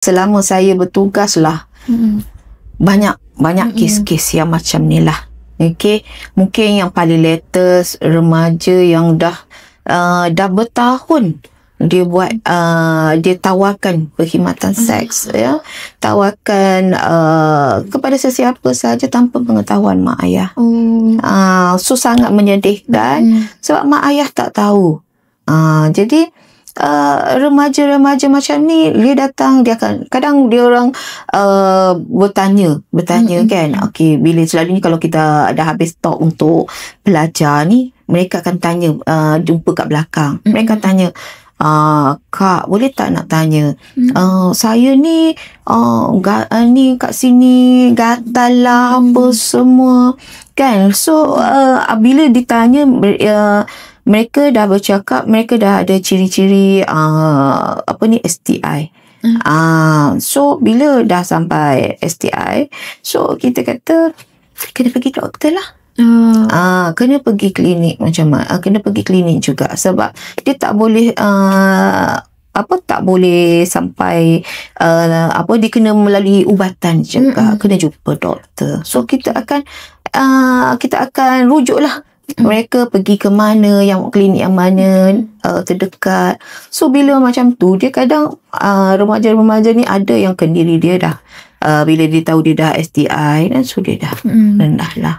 Selama saya bertugas lah, banyak kes-kes yang macam ni lah. Okay, mungkin yang paling latest remaja yang dah bertahun dia buat dia tawarkan perkhidmatan seks, ya, tawarkan kepada sesiapa sahaja tanpa pengetahuan mak ayah. So sangat menyedihkan sebab mak ayah tak tahu. Jadi remaja-remaja macam ni, dia datang, dia akan, kadang dia orang bertanya kan, okey, bila selalunya kalau kita dah habis talk untuk pelajar ni, mereka akan tanya, jumpa kat belakang, mereka tanya, Kak, boleh tak nak tanya, saya ni ni kat sini gatal lah, apa semua kan. So bila ditanya, mereka dah bercakap, mereka dah ada ciri-ciri STI. So bila dah sampai STI, so kita kata kena pergi doktor lah. Kena pergi klinik macam mana? Kena pergi klinik juga sebab dia tak boleh tak boleh sampai dia kena melalui ubatan juga, kena jumpa doktor. So kita akan rujuk lah mereka pergi ke mana, yang klinik yang mana terdekat. So bila macam tu, dia kadang remaja-remaja ni ada yang kendiri dia dah bila dia tahu dia dah STI, dan so dia dah rendah lah.